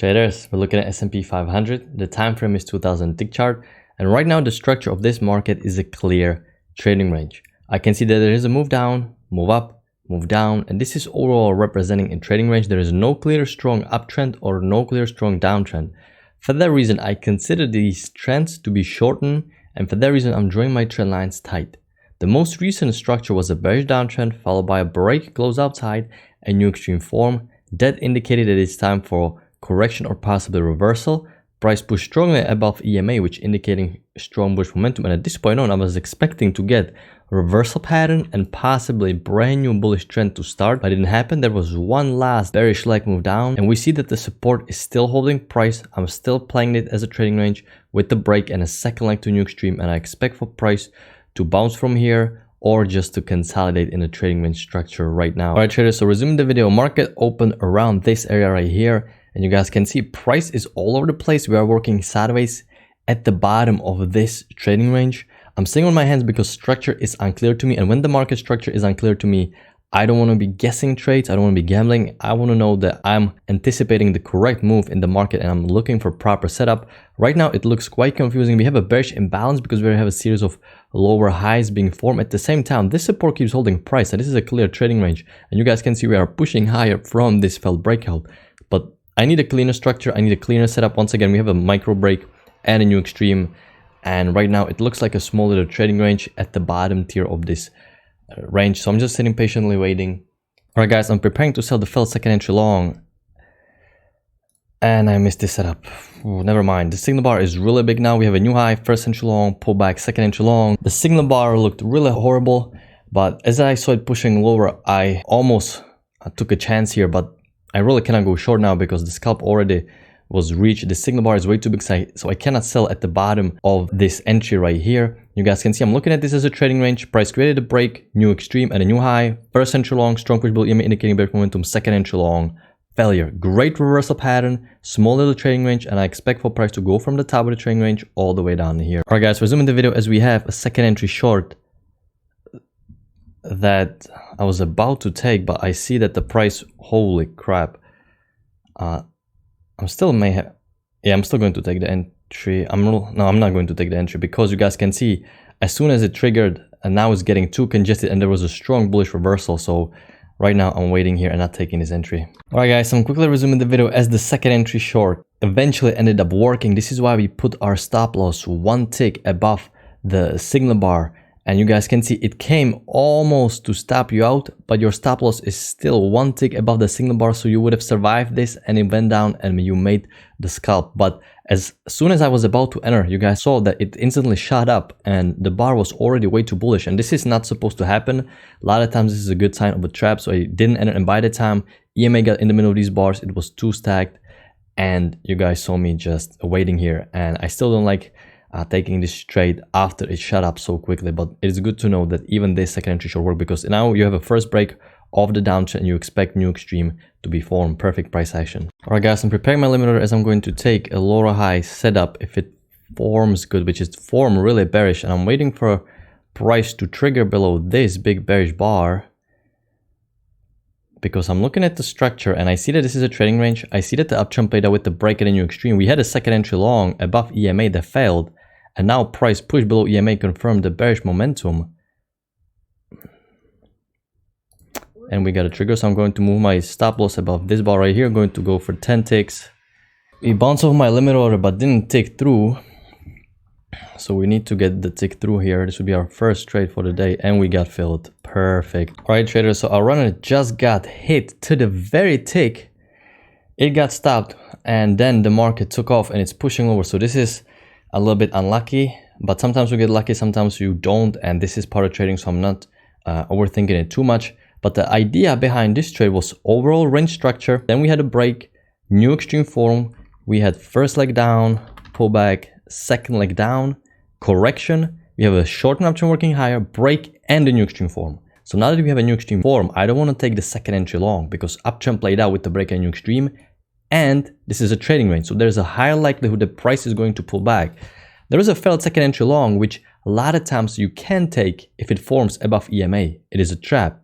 Traders, we're looking at S&P 500. The time frame is 2000 tick chart, and right now the structure of this market is a clear trading range. I can see that there is a move down, move up, move down, and this is overall representing a trading range. There is no clear strong uptrend or no clear strong downtrend. For that reason, I consider these trends to be shortened, and for that reason, I'm drawing my trend lines tight. The most recent structure was a bearish downtrend followed by a break, close outside, a new extreme form. That indicated that it's time for correction or possibly reversal. Price pushed strongly above EMA, which indicating strong bullish momentum, and at this point on I was expecting to get reversal pattern and possibly brand new bullish trend to start, but it didn't happen. There was one last bearish leg move down, and we see that the support is still holding price. I'm still playing it as a trading range with the break and a second leg to new extreme, and I expect for price to bounce from here or just to consolidate in the trading range structure right now. All right, traders, so resuming the video, market opened around this area right here, and you guys can see price is all over the place. We are working sideways at the bottom of this trading range. I'm sitting on my hands because structure is unclear to me, and when the market structure is unclear to me, I don't want to be guessing trades. I don't want to be gambling. I want to know that I'm anticipating the correct move in the market and I'm looking for proper setup. Right now, it looks quite confusing. We have a bearish imbalance because we have a series of lower highs being formed. At the same time, this support keeps holding price, and this is a clear trading range. And you guys can see we are pushing higher from this failed breakout. But I need a cleaner structure. I need a cleaner setup. Once again, we have a micro break and a new extreme. And right now, it looks like a small little trading range at the bottom tier of this range. So I'm just sitting patiently waiting. All right, guys, I'm preparing to sell the failed second entry long, and I missed this setup. Ooh, never mind. The signal bar is really big now. We have a new high, first entry long, pull back, second entry long. The signal bar looked really horrible, but as I saw it pushing lower, I almost took a chance here, but I really cannot go short now because the scalp already was reached. The signal bar is way too big, so I cannot sell at the bottom of this entry right here. You guys can see I'm looking at this as a trading range. Price created a break, new extreme, and a new high. First entry long, strong push below EMA indicating bearish momentum. Second entry long, failure. Great reversal pattern, small little trading range, and I expect for price to go from the top of the trading range all the way down here. All right, guys, resuming the video as we have a second entry short that I was about to take, but I see that the price, holy crap. I'm still going to take the entry. No, I'm not going to take the entry because you guys can see as soon as it triggered, and now it's getting too congested and there was a strong bullish reversal. So right now I'm waiting here and not taking this entry. All right, guys, I'm quickly resuming the video as the second entry short eventually ended up working. This is why we put our stop loss one tick above the signal bar. And you guys can see it came almost to stop you out, but your stop loss is still one tick above the signal bar. So you would have survived this and it went down and you made the scalp. But as soon as I was about to enter, you guys saw that it instantly shot up and the bar was already way too bullish. And this is not supposed to happen. A lot of times this is a good sign of a trap. So I didn't enter, and by the time EMA got in the middle of these bars, it was too stacked. And you guys saw me just waiting here. And I still don't like taking this trade after it shut up so quickly, but it's good to know that even this second entry should work because now you have a first break of the downtrend and you expect new extreme to be formed. Perfect price action. All right, guys, I'm preparing my limiter as I'm going to take a lower high setup if it forms good, which is form really bearish, and I'm waiting for price to trigger below this big bearish bar because I'm looking at the structure and I see that this is a trading range. I see that the uptrend played out with the break and a new extreme. We had a second entry long above EMA that failed, and now price pushed below EMA, confirmed the bearish momentum. And we got a trigger, so I'm going to move my stop loss above this bar right here. I'm going to go for 10 ticks. We bounced off my limit order, but didn't tick through. So we need to get the tick through here. This would be our first trade for the day, and we got filled. Perfect. All right, traders, so our runner just got hit to the very tick. It got stopped, and then the market took off, and it's pushing over. So this is a little bit unlucky, but sometimes we get lucky, sometimes you don't, and this is part of trading, so I'm not overthinking it too much. But the idea behind this trade was overall range structure. Then we had a break, new extreme form. We had first leg down, pullback, second leg down, correction. We have a short uptrend working higher, break, and a new extreme form. So now that we have a new extreme form, I don't want to take the second entry long because uptrend played out with the break and new extreme. And this is a trading range, so there's a higher likelihood the price is going to pull back. There is a failed second entry long, which a lot of times you can take if it forms above EMA. It is a trap.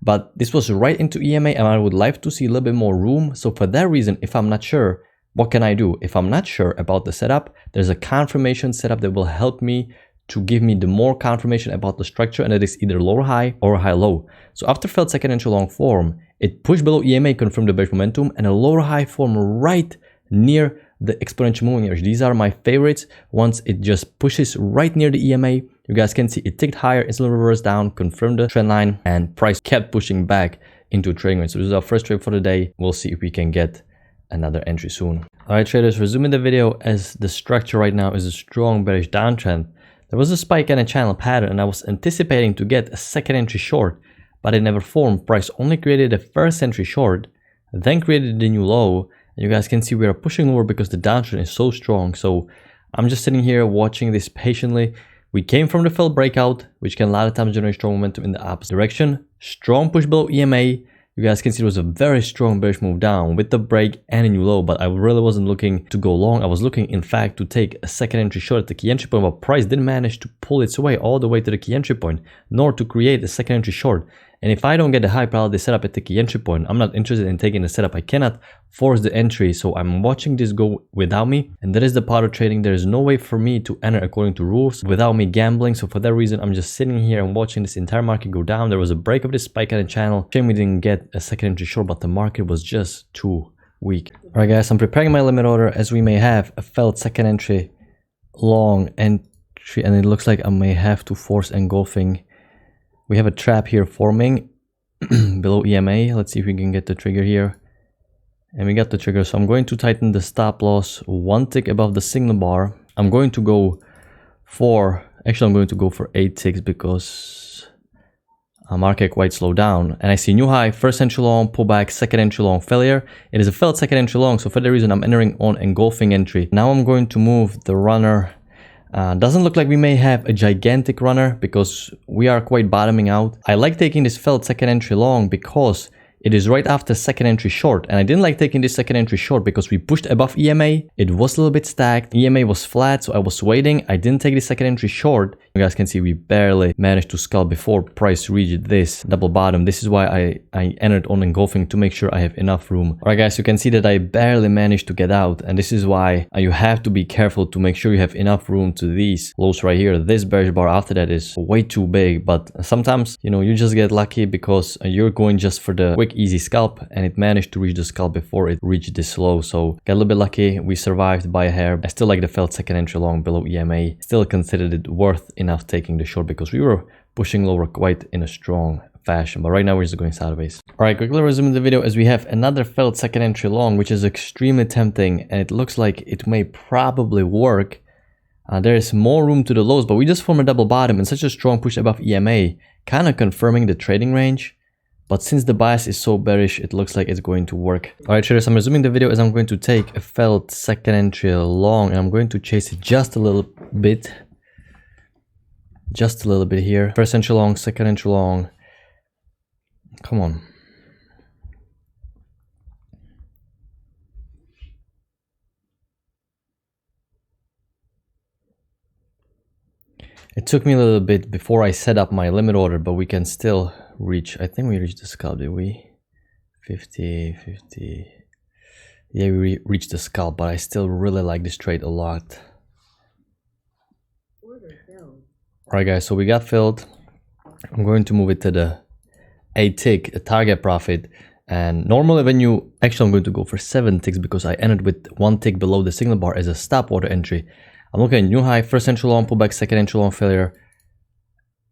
But this was right into EMA, and I would like to see a little bit more room. So for that reason, if I'm not sure, what can I do? If I'm not sure about the setup, there's a confirmation setup that will help me to give me the more confirmation about the structure, and it is either lower high or high low. So after failed second entry long form, it pushed below EMA, confirmed the bearish momentum, and a lower high form right near the exponential moving average. These are my favorites. Once it just pushes right near the EMA, you guys can see it ticked higher, instantly reversed down, confirmed the trend line, and price kept pushing back into a trading range. So this is our first trade for the day. We'll see if we can get another entry soon. All right, traders, resuming the video, as the structure right now is a strong bearish downtrend. There was a spike and a channel pattern, and I was anticipating to get a second entry short, but it never formed. Price only created a first entry short, then created the new low. And you guys can see we are pushing lower because the downtrend is so strong. So I'm just sitting here watching this patiently. We came from the failed breakout, which can a lot of times generate strong momentum in the opposite direction. Strong push below EMA. You guys can see it was a very strong bearish move down with the break and a new low, but I really wasn't looking to go long. I was looking, in fact, to take a second entry short at the key entry point, but price didn't manage to pull its way all the way to the key entry point, nor to create a second entry short. And if I don't get the high probability setup at the key entry point, I'm not interested in taking the setup. I cannot force the entry, so I'm watching this go without me. And that is the part of trading. There is no way for me to enter according to rules without me gambling. So for that reason, I'm just sitting here and watching this entire market go down. There was a break of this spike on the channel. Shame we didn't get a second entry short, but the market was just too weak. All right, guys, I'm preparing my limit order as we may have a failed second entry long entry, and it looks like I may have to force engulfing. We have a trap here forming below EMA. Let's see if we can get the trigger here. And we got the trigger. So I'm going to tighten the stop loss one tick above the signal bar. I'm going to go for 8 ticks because our market quite slowed down. And I see new high, first entry long, pullback, second entry long, failure. It is a failed second entry long. So for that reason, I'm entering on engulfing entry. Now I'm going to move the runner. Doesn't look like we may have a gigantic runner because we are quite bottoming out. I like taking this failed second entry long because it is right after second entry short, and I didn't like taking this second entry short because we pushed above EMA. It was a little bit stacked. EMA was flat, so I was waiting. I didn't take the second entry short. You guys can see we barely managed to scalp before price reached this double bottom. This is why I entered on engulfing to make sure I have enough room. All right, guys, you can see that I barely managed to get out, and this is why you have to be careful to make sure you have enough room to these lows right here. This bearish bar after that is way too big, but sometimes, you know, you just get lucky because you're going just for the quick easy scalp, and it managed to reach the scalp before it reached this low. So got a little bit lucky. We survived by a hair. I still like the failed second entry long below EMA. Still considered it worth enough taking the short because we were pushing lower quite in a strong fashion, but right now we're just going sideways. All right, quickly resuming the video as we have another failed second entry long, which is extremely tempting, and it looks like it may probably work. There is more room to the lows, but we just formed a double bottom and such a strong push above EMA, kind of confirming the trading range. But since the bias is so bearish, it looks like it's going to work. All right, traders, I'm resuming the video as I'm going to take a failed second entry long, and I'm going to chase it just a little bit. Just a little bit here. First entry long, second entry long. Come on. It took me a little bit before I set up my limit order, but we can still reach. I think we reached the scalp, did we? 50. Yeah, we reached the scalp, but I still really like this trade a lot. All right, guys, so we got filled. I'm going to move it to the 8 tick, a target profit. And normally when you, actually I'm going to go for 7 ticks because I ended with 1 tick below the signal bar as a stop order entry. I'm looking at new high, first entry long, pullback, second entry long, failure.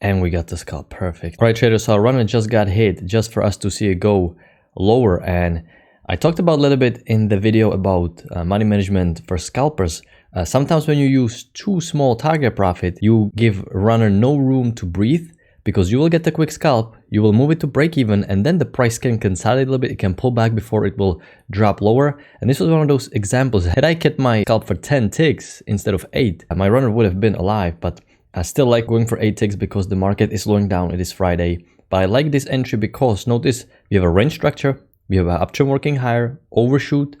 And we got the scalp, perfect. All right, traders, so our runner just got hit just for us to see it go lower. And I talked about a little bit in the video about money management for scalpers. Sometimes when you use too small target profit, you give runner no room to breathe because you will get the quick scalp, you will move it to break even, and then the price can consolidate a little bit, it can pull back before it will drop lower. And this was one of those examples. Had I kept my scalp for 10 ticks instead of 8, my runner would have been alive, but I still like going for 8 ticks because the market is slowing down. It is Friday, but I like this entry because notice we have a range structure, we have an uptrend working higher, overshoot,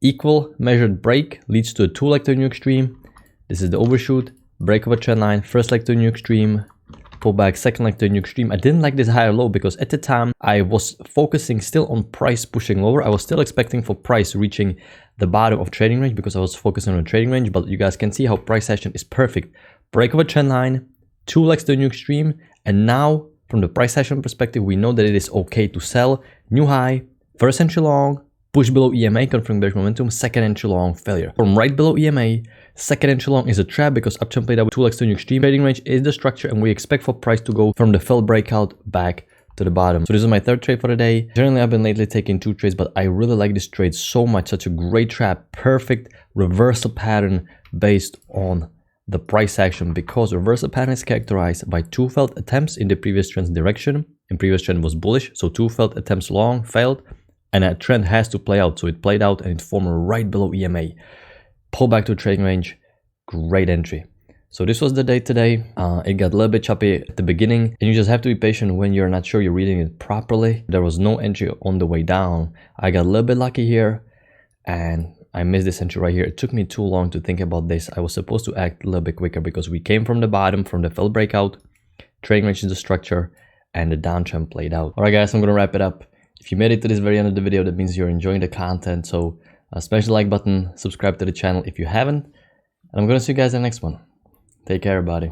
equal measured break leads to a 2 leg to a new extreme. This is the overshoot, break of a trend line, first leg to a new extreme, pull back, second leg to a new extreme. I didn't like this higher low because at the time I was focusing still on price pushing lower. I was still expecting for price reaching the bottom of trading range because I was focusing on trading range, but you guys can see how price action is perfect. Break of a trend line, 2 legs to a new extreme, and now from the price action perspective, we know that it is okay to sell. New high, first entry long, push below EMA, confirming bearish momentum, second entry long, failure. From right below EMA, second entry long is a trap because uptrend played out with 2 legs to a new extreme. Trading range is the structure, and we expect for price to go from the failed breakout back to the bottom. So this is my third trade for the day. Generally, I've been lately taking 2 trades, but I really like this trade so much. Such a great trap, perfect reversal pattern based on the price action, because reversal pattern is characterized by 2 failed attempts in the previous trend's direction. And previous trend was bullish, so 2 failed attempts long failed, and that trend has to play out. So it played out and it formed right below EMA. Pull back to trading range, great entry. So this was the day today. It got a little bit choppy at the beginning, and you just have to be patient when you're not sure you're reading it properly. There was no entry on the way down. I got a little bit lucky here, and I missed this entry right here. It took me too long to think about this. I was supposed to act a little bit quicker because we came from the bottom, from the failed breakout. Trading range is the structure, and the downtrend played out. All right, guys, I'm gonna wrap it up. If you made it to this very end of the video, that means you're enjoying the content. So smash the like button, subscribe to the channel if you haven't, and I'm gonna see you guys in the next one. Take care, everybody.